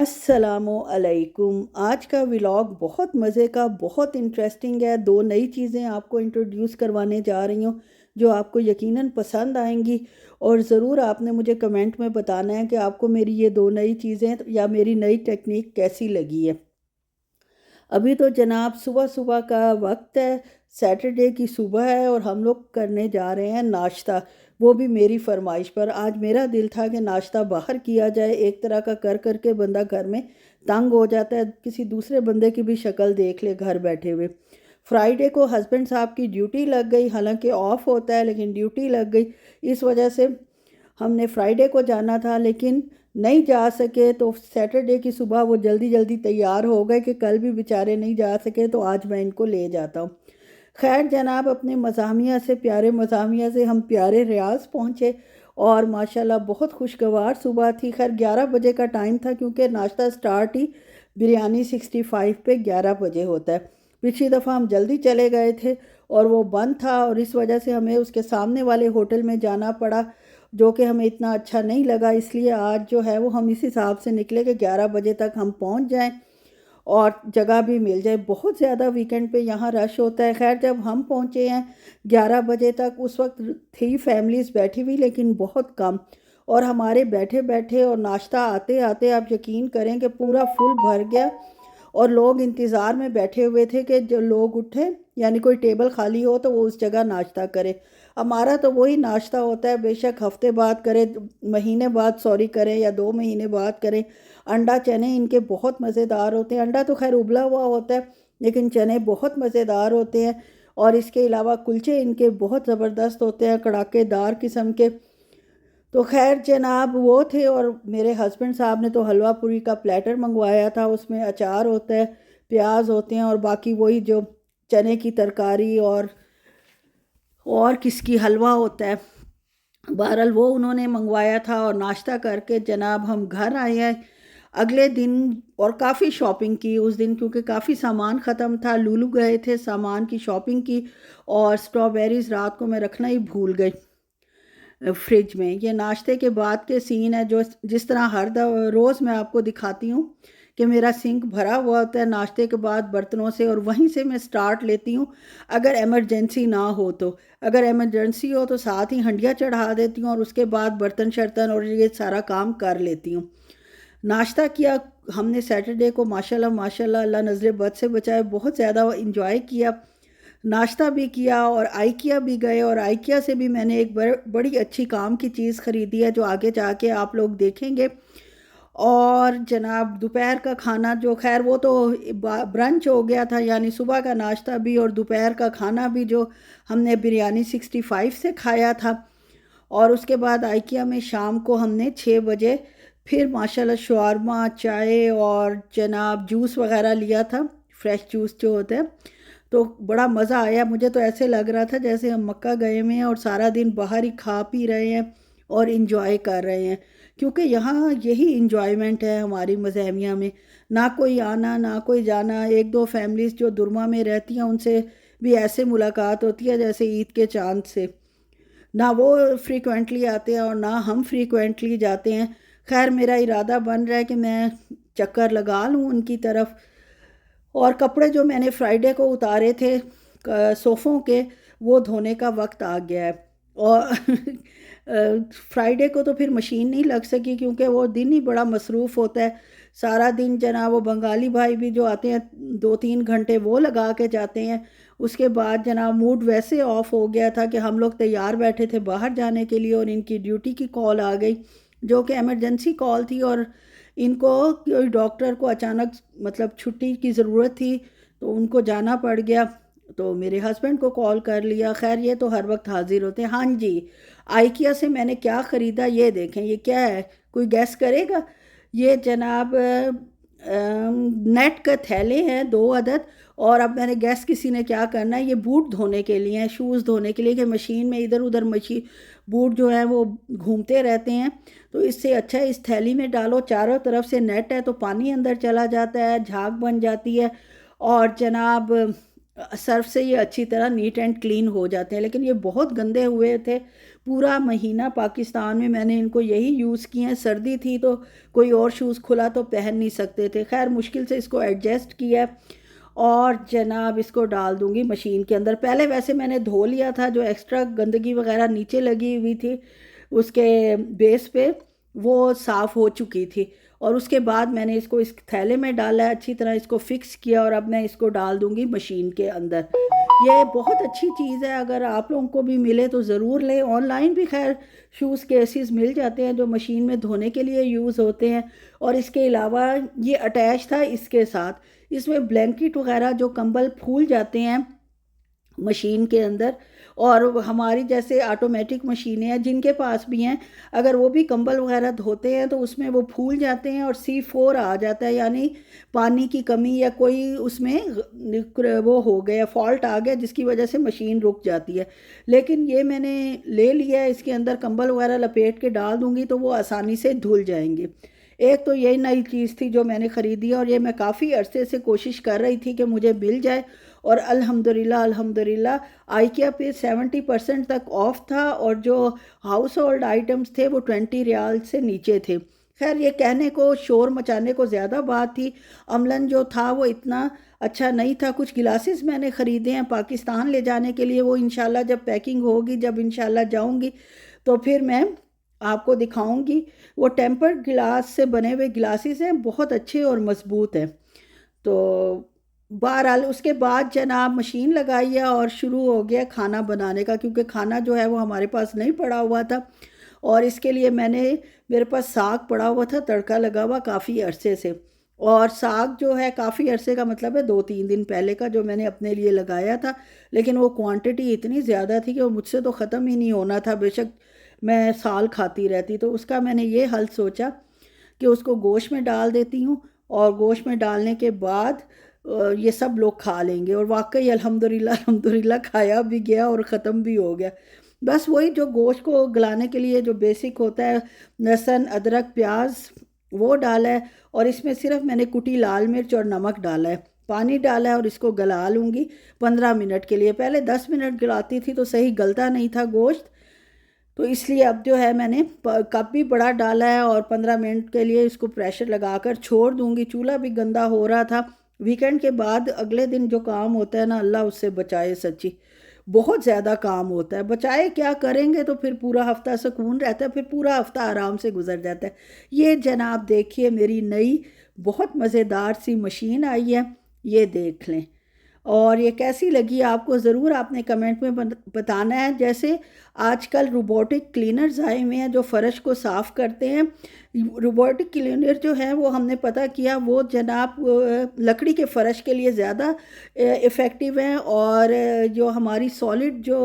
अस्सलामुअलैकुम। आज का व्लॉग बहुत मज़े का, बहुत इंटरेस्टिंग है। दो नई चीज़ें आपको इंट्रोड्यूस करवाने जा रही हूँ जो आपको यकीनन पसंद आएंगी। और ज़रूर आपने मुझे कमेंट में बताना है कि आपको मेरी ये दो नई चीज़ें या मेरी नई टेक्निक कैसी लगी है। अभी तो जनाब सुबह सुबह का वक्त है, सैटरडे की सुबह है और हम लोग करने जा रहे हैं नाश्ता। वो भी मेरी फरमाइश पर। आज मेरा दिल था कि नाश्ता बाहर किया जाए। एक तरह का कर करके बंदा घर में तंग हो जाता है, किसी दूसरे बंदे की भी शक्ल देख ले घर बैठे हुए। फ्राइडे को हस्बैंड साहब की ड्यूटी लग गई, हालांकि ऑफ होता है लेकिन ड्यूटी लग गई। इस वजह से हमने फ्राइडे को जाना था लेकिन नहीं जा सके, तो सैटरडे की सुबह वो जल्दी जल्दी तैयार हो गए कि कल भी बेचारे नहीं जा सके, तो आज मैं इनको ले जाता हूँ। खैर जनाब, अपने मज़ामिया से, प्यारे मज़ामिया से हम प्यारे रियाज पहुँचे और माशाल्लाह बहुत खुशगवार सुबह थी। खैर 11 बजे का टाइम था क्योंकि नाश्ता स्टार्ट ही बिरयानी 65 पे 11 बजे होता है। पिछली दफ़ा हम जल्दी चले गए थे और वो बंद था और इस वजह से हमें उसके सामने वाले होटल में जाना पड़ा, जो कि हमें इतना अच्छा नहीं लगा। इसलिए आज जो है वो हम इस हिसाब से निकले कि 11 बजे तक हम पहुंच जाएं और जगह भी मिल जाए। बहुत ज़्यादा वीकेंड पे यहाँ रश होता है। खैर जब हम पहुँचे हैं 11 बजे तक, उस वक्त थी फैमिलीज़ बैठी हुई लेकिन बहुत कम। और हमारे बैठे बैठे और नाश्ता आते आते आप यकीन करें कि पूरा फुल भर गया और लोग इंतज़ार में बैठे हुए थे कि जो लोग उठे, यानी कोई टेबल खाली हो तो वो उस जगह नाश्ता करे। हमारा तो वही नाश्ता होता है, बेशक हफ्ते बाद करें, महीने बाद सॉरी करें या 2 महीने बाद करें। अंडा चने इनके बहुत मज़ेदार होते हैं। अंडा तो खैर उबला हुआ होता है लेकिन चने बहुत मज़ेदार होते हैं। और इसके अलावा कुलचे इनके बहुत ज़बरदस्त होते हैं, कड़ाकेदार किस्म के। तो खैर जनाब वो थे और मेरे हस्बैंड साहब ने तो हलवा पूरी का प्लेटर मंगवाया था। उसमें अचार होता है, प्याज होते हैं और बाकी वही जो चने की तरकारी और किसकी हलवा होता है। बहरहाल वो उन्होंने मंगवाया था और नाश्ता करके जनाब हम घर आए हैं अगले दिन। और काफ़ी शॉपिंग की उस दिन क्योंकि काफ़ी सामान ख़त्म था। लुलु गए थे, सामान की शॉपिंग की और स्ट्रॉबेरीज रात को मैं रखना ही भूल गई फ्रिज में। ये नाश्ते के बाद के सीन है जो जिस तरह हर रोज़ मैं आपको दिखाती हूँ कि मेरा सिंक भरा हुआ होता है नाश्ते के बाद बर्तनों से और वहीं से मैं स्टार्ट लेती हूँ। अगर इमरजेंसी ना हो तो, अगर इमरजेंसी हो तो साथ ही हंडिया चढ़ा देती हूँ और उसके बाद बर्तन शर्तन और ये सारा काम कर लेती हूँ। नाश्ता किया हमने सैटरडे को, माशाल्लाह माशाल्लाह, अल्लाह नज़र बद से बचाए, बहुत ज़्यादा इंजॉय किया। नाश्ता भी किया और आइकिया भी गए और आइकिया से भी मैंने एक बड़ी अच्छी काम की चीज़ ख़रीदी है जो आगे जाके आप लोग देखेंगे। और जनाब दोपहर का खाना जो, खैर वो तो ब्रंच हो गया था, यानी सुबह का नाश्ता भी और दोपहर का खाना भी जो हमने बिरयानी 65 से खाया था। और उसके बाद आइकिया में शाम को हमने 6 बजे फिर माशाल्लाह शवारमा, चाय और जनाब जूस वगैरह लिया था, फ्रेश जूस जो होता है। तो बड़ा मज़ा आया। मुझे तो ऐसे लग रहा था जैसे हम मक्का गए हुए हैं और सारा दिन बाहर ही खा पी रहे हैं और इन्जॉय कर रहे हैं। क्योंकि यहाँ यही इन्जॉयमेंट है हमारी मज़हमिया में, ना कोई आना ना कोई जाना। एक दो फैमिलीज़ जो दुरमा में रहती हैं उनसे भी ऐसे मुलाकात होती है जैसे ईद के चांद से। ना वो फ्रीक्वेंटली आते हैं और ना हम फ्रीक्वेंटली जाते हैं। खैर मेरा इरादा बन रहा है कि मैं चक्कर लगा लूँ उनकी तरफ। और कपड़े जो मैंने फ्राइडे को उतारे थे सोफ़ों के, वो धोने का वक्त आ गया है। और फ्राइडे को तो फिर मशीन नहीं लग सकी क्योंकि वो दिन ही बड़ा मसरूफ़ होता है। सारा दिन जना वो बंगाली भाई भी जो आते हैं 2-3 घंटे वो लगा के जाते हैं। उसके बाद जना मूड वैसे ऑफ हो गया था कि हम लोग तैयार बैठे थे बाहर जाने के लिए और इनकी ड्यूटी की कॉल आ गई जो कि एमरजेंसी कॉल थी। और इनको कोई डॉक्टर को अचानक मतलब छुट्टी की ज़रूरत थी तो उनको जाना पड़ गया। तो मेरे हस्बैंड को कॉल कर लिया। खैर ये तो हर वक्त हाजिर होते हैं। हाँ जी, आइकिया से मैंने क्या ख़रीदा ये देखें। ये क्या है, कोई गैस करेगा? ये जनाब नेट के थैले हैं 2 अदद। और अब मैंने गैस किसी ने क्या करना है, ये बूट धोने के लिए हैं, शूज़ धोने के लिए, कि मशीन में इधर उधर मशीन बूट जो है वो घूमते रहते हैं। तो इससे अच्छा है इस थैली में डालो, चारों तरफ से नेट है तो पानी अंदर चला जाता है, झाग बन जाती है और जनाब सर्फ से ये अच्छी तरह नीट एंड क्लीन हो जाते हैं। लेकिन ये बहुत गंदे हुए थे, पूरा महीना पाकिस्तान में मैंने इनको यही यूज़ किए हैं। सर्दी थी तो कोई और शूज़ खुला तो पहन नहीं सकते थे, खैर मुश्किल से इसको एडजस्ट किया है। और जनाब इसको डाल दूंगी मशीन के अंदर। पहले वैसे मैंने धो लिया था, जो एक्स्ट्रा गंदगी वगैरह नीचे लगी हुई थी उसके बेस पे वो साफ़ हो चुकी थी। और उसके बाद मैंने इसको इस थैले में डाला है, अच्छी तरह इसको फिक्स किया और अब मैं इसको डाल दूंगी मशीन के अंदर। ये बहुत अच्छी चीज़ है, अगर आप लोगों को भी मिले तो ज़रूर लें। ऑनलाइन भी खैर शूज़ केसेस मिल जाते हैं जो मशीन में धोने के लिए यूज़ होते हैं। और इसके अलावा ये अटैच था इसके साथ, इसमें ब्लैंकेट वगैरह जो कंबल फूल जाते हैं मशीन के अंदर, और हमारी जैसे ऑटोमेटिक मशीनें हैं जिनके पास भी हैं, अगर वो भी कंबल वगैरह धोते हैं तो उसमें वो फूल जाते हैं और C4 आ जाता है, यानी पानी की कमी या कोई उसमें वो हो गया, फॉल्ट आ गया, जिसकी वजह से मशीन रुक जाती है। लेकिन ये मैंने ले लिया है, इसके अंदर कंबल वगैरह लपेट के डाल दूंगी तो वो आसानी से धुल जाएंगे। एक तो यही नई चीज़ थी जो मैंने ख़रीदी और ये मैं काफ़ी अरसे से कोशिश कर रही थी कि मुझे मिल जाए, और अल्हम्दुलिल्लाह अल्हम्दुलिल्लाह आइकिया पे 70% तक ऑफ था और जो हाउस होल्ड आइटम्स थे वो 20 रियाल से नीचे थे। खैर ये कहने को, शोर मचाने को ज़्यादा बात थी, अमलन जो था वो इतना अच्छा नहीं था। कुछ गिलासेस मैंने ख़रीदे हैं पाकिस्तान ले जाने के लिए, वो इंशाल्लाह जब पैकिंग होगी, जब इंशाल्लाह जाऊंगी तो फिर मैं आपको दिखाऊंगी। वो टेम्पर्ड गिलास से बने हुए गिलासेस हैं, बहुत अच्छे और मज़बूत हैं। तो बहरहाल उसके बाद जनाब मशीन लगाई है और शुरू हो गया खाना बनाने का, क्योंकि खाना जो है वो हमारे पास नहीं पड़ा हुआ था। और इसके लिए मेरे पास साग पड़ा हुआ था, तड़का लगा हुआ काफ़ी अरसे से। और साग जो है काफ़ी अरसे का मतलब है 2-3 दिन पहले का, जो मैंने अपने लिए लगाया था। लेकिन वो क्वांटिटी इतनी ज़्यादा थी कि वो मुझसे तो ख़त्म ही नहीं होना था, बेशक मैं साल खाती रहती। तो उसका मैंने ये हल सोचा कि उसको गोश्त में डाल देती हूँ, और गोश्त में डालने के बाद ये सब लोग खा लेंगे। और वाकई अल्हम्दुलिल्लाह अल्हम्दुलिल्लाह खाया भी गया और ख़त्म भी हो गया। बस वही जो गोश्त को गलाने के लिए जो बेसिक होता है, लहसुन अदरक प्याज वो डाला है, और इसमें सिर्फ मैंने कुटी लाल मिर्च और नमक डाला है, पानी डाला है और इसको गला लूँगी 15 मिनट के लिए। पहले 10 मिनट गलाती थी तो सही गलता नहीं था गोश्त, तो इसलिए अब जो है मैंने कप भी बड़ा डाला है और 15 मिनट के लिए इसको प्रेशर लगाकर छोड़ दूंगी। चूल्हा भी गंदा हो रहा था, वीकेंड के बाद अगले दिन जो काम होता है ना, अल्लाह उससे बचाए, सच्ची बहुत ज़्यादा काम होता है। बचाए क्या, करेंगे तो फिर पूरा हफ्ता सुकून रहता है, फिर पूरा हफ्ता आराम से गुजर जाता है। ये जनाब देखिए मेरी नई बहुत मज़ेदार सी मशीन आई है, ये देख लें। और ये कैसी लगी आपको ज़रूर आपने कमेंट में बताना है। जैसे आजकल रोबोटिक क्लीनर्स आए हुए हैं जो फ़र्श को साफ़ करते हैं। रोबोटिक क्लीनर जो है वो हमने पता किया वो जनाब लकड़ी के फ़र्श के लिए ज़्यादा इफ़ेक्टिव हैं, और जो हमारी सॉलिड जो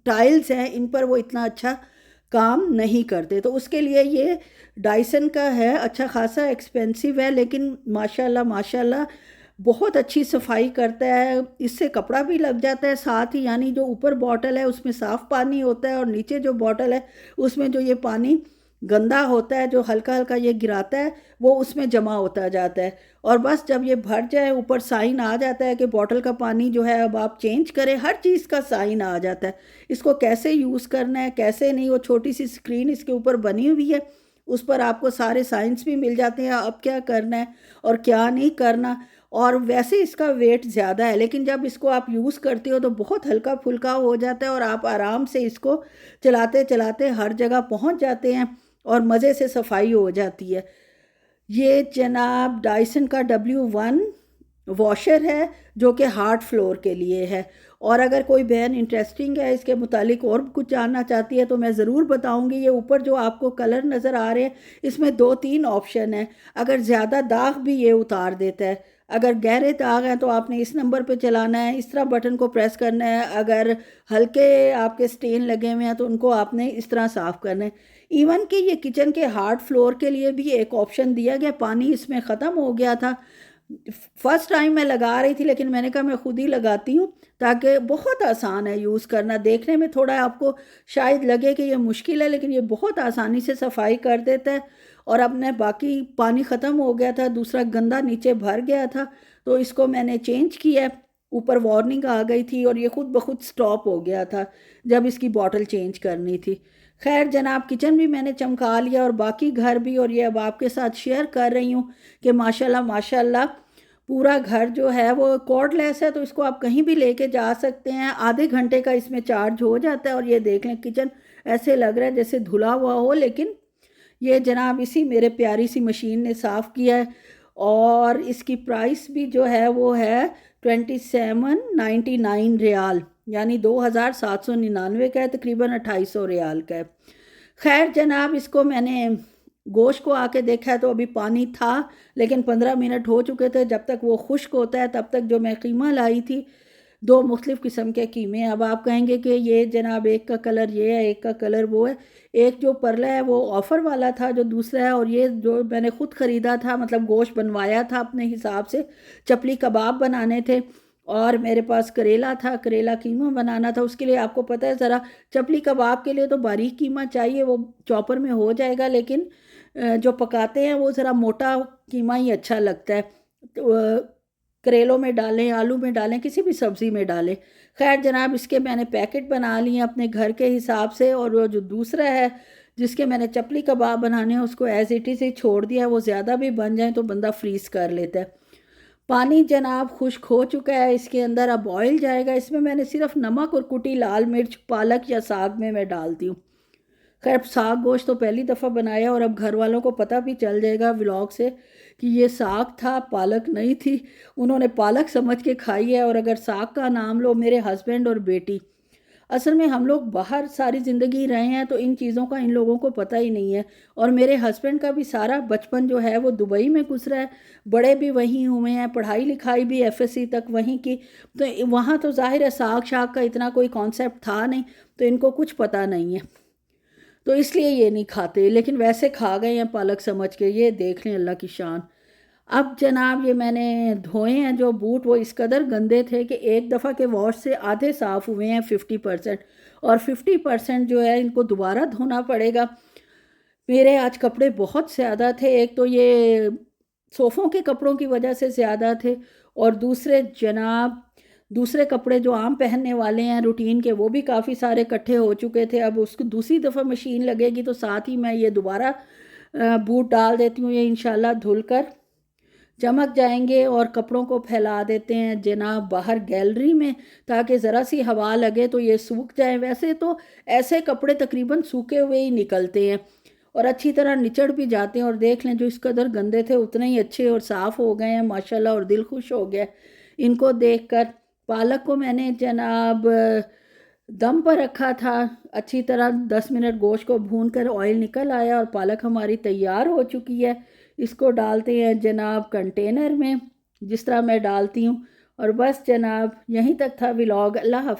टाइल्स हैं इन पर वो इतना अच्छा काम नहीं करते। तो उसके लिए ये डाइसन का है, अच्छा खासा एक्सपेंसिव है, लेकिन माशाल्लाह माशाल्लाह बहुत अच्छी सफाई करता है। इससे कपड़ा भी लग जाता है साथ ही, यानी जो ऊपर बॉटल है उसमें साफ़ पानी होता है और नीचे जो बॉटल है उसमें जो ये पानी गंदा होता है, जो हल्का हल्का ये गिराता है, वो उसमें जमा होता जाता है। और बस जब ये भर जाए ऊपर साइन आ जाता है कि बॉटल का पानी जो है अब आप चेंज करें, हर चीज़ का साइन आ जाता है। इसको कैसे यूज़ करना है कैसे नहीं, वो छोटी सी स्क्रीन इसके ऊपर बनी हुई है, उस पर आपको सारे साइंस भी मिल जाते हैं, अब क्या करना है और क्या नहीं करना। और वैसे इसका वेट ज़्यादा है, लेकिन जब इसको आप यूज़ करते हो तो बहुत हल्का फुल्का हो जाता है और आप आराम से इसको चलाते चलाते हर जगह पहुंच जाते हैं और मज़े से सफाई हो जाती है। ये जनाब डाइसन का W1 वॉशर है जो कि हार्ड फ्लोर के लिए है। और अगर कोई बहन इंटरेस्टिंग है इसके मुतालिक और कुछ जानना चाहती है तो मैं ज़रूर बताऊंगी। ये ऊपर जो आपको कलर नज़र आ रहे हैं इसमें 2-3 ऑप्शन है। अगर ज़्यादा दाग भी ये उतार देता है, अगर गहरे दाग हैं तो आपने इस नंबर पे चलाना है, इस तरह बटन को प्रेस करना है। अगर हल्के आपके स्टेन लगे हुए हैं तो उनको आपने इस तरह साफ़ करना है। इवन कि ये किचन के हार्ड फ्लोर के लिए भी एक ऑप्शन दिया गया, पानी इसमें ख़त्म हो गया था। फर्स्ट टाइम मैं लगा रही थी लेकिन मैंने कहा मैं खुद ही लगाती हूँ, ताकि बहुत आसान है यूज़ करना। देखने में थोड़ा आपको शायद लगे कि ये मुश्किल है, लेकिन ये बहुत आसानी से सफाई कर देता है। और अब मैं बाकी पानी ख़त्म हो गया था, दूसरा गंदा नीचे भर गया था तो इसको मैंने चेंज किया ऊपर वार्निंग आ गई थी और ये खुद ब खुद स्टॉप हो गया था जब इसकी बॉटल चेंज करनी थी। खैर जनाब, किचन भी मैंने चमका लिया और बाकी घर भी, और ये अब आपके साथ शेयर कर रही हूँ कि माशाल्लाह माशाल्लाह पूरा घर जो है वो कॉर्डलेस है, तो इसको आप कहीं भी लेके जा सकते हैं। आधे घंटे का इसमें चार्ज हो जाता है। और ये देख लें, किचन ऐसे लग रहा है जैसे धुला हुआ हो, लेकिन ये जनाब इसी मेरे प्यारी सी मशीन ने साफ़ किया है। और इसकी प्राइस भी जो है वो है 2799 रियाल, यानी 2799 का है, तकरीबन 2800 रियाल का है। खैर जनाब, इसको मैंने गोश्त को आके देखा है तो अभी पानी था, लेकिन 15 मिनट हो चुके थे। जब तक वो खुश्क होता है तब तक जो मैं कीमा लाई थी, दो मुख्तलिफ़ किस्म के कीमे। अब आप कहेंगे कि ये जनाब एक का कलर ये है, एक का कलर वो है। एक जो परला है वो ऑफ़र वाला था, जो दूसरा है, और ये जो मैंने ख़ुद ख़रीदा था, मतलब गोश्त बनवाया था अपने हिसाब से। चपली कबाब बनाने थे और मेरे पास करेला था, करेला कीमा बनाना था। उसके लिए आपको पता है ज़रा चपली कबाब के लिए तो बारीक कीमा चाहिए, वो चॉपर में हो जाएगा, लेकिन जो पकाते हैं वो ज़रा मोटा कीमा ही अच्छा लगता है। तो करेलों में डालें, आलू में डालें, किसी भी सब्ज़ी में डालें। खैर जनाब, इसके मैंने पैकेट बना लिए अपने घर के हिसाब से, और वो जो दूसरा है जिसके मैंने चपली कबाब बनाने हैं उसको एज़ इट इज़ ही छोड़ दिया। वो ज़्यादा भी बन जाए तो बंदा फ्रीज़ कर लेता है। पानी जनाब खुश्क हो चुका है, इसके अंदर अब ऑयल जाएगा। इसमें मैंने सिर्फ नमक और कुटी लाल मिर्च पालक या साग में मैं डालती हूँ। खैर साग गोश्त तो पहली दफ़ा बनाया, और अब घर वालों को पता भी चल जाएगा व्लॉग से कि ये साग था, पालक नहीं थी। उन्होंने पालक समझ के खाई है। और अगर साग का नाम लो, मेरे हस्बैंड और बेटी, असल में हम लोग बाहर सारी ज़िंदगी रहे हैं तो इन चीज़ों का इन लोगों को पता ही नहीं है। और मेरे हस्बैंड का भी सारा बचपन जो है वो दुबई में गुजरा है, बड़े भी वहीं हुए हैं, पढ़ाई लिखाई भी एफएससी तक वहीं की। तो वहाँ तो ज़ाहिर है साग शाग का इतना कोई कॉन्सेप्ट था नहीं, तो इनको कुछ पता नहीं है, तो इसलिए ये नहीं खाते। लेकिन वैसे खा गए हैं पालक समझ के। ये देख लें अल्लाह की शान। अब जनाब ये मैंने धोए हैं जो बूट, वो इस कदर गंदे थे कि एक दफ़ा के वॉश से आधे साफ़ हुए हैं 50%, और 50% जो है इनको दोबारा धोना पड़ेगा। मेरे आज कपड़े बहुत ज़्यादा थे। एक तो ये सोफ़ों के कपड़ों की वजह से ज़्यादा थे, और दूसरे जनाब दूसरे कपड़े जो आम पहनने वाले हैं रूटीन के, वो भी काफ़ी सारे इकट्ठे हो चुके थे। अब उसको दूसरी दफ़ा मशीन लगेगी तो साथ ही मैं ये दोबारा बूट डाल देती हूँ। ये इंशाल्लाह धुल कर चमक जाएंगे। और कपड़ों को फैला देते हैं जनाब बाहर गैलरी में, ताकि ज़रा सी हवा लगे तो ये सूख जाए। वैसे तो ऐसे कपड़े तकरीबन सूखे हुए ही निकलते हैं और अच्छी तरह निचड़ भी जाते हैं। और देख लें, जो इस कदर गंदे थे उतने ही अच्छे और साफ़ हो गए हैं माशाल्लाह, और दिल खुश हो गया इनको देखकर। पालक को मैंने जनाब दम पर रखा था अच्छी तरह, 10 मिनट गोश्त को भून कर ऑयल निकल आया और पालक हमारी तैयार हो चुकी है। इसको डालते हैं जनाब कंटेनर में, जिस तरह मैं डालती हूँ। और बस जनाब, यहीं तक था व्लॉग। अल्लाह हाफ़िज़।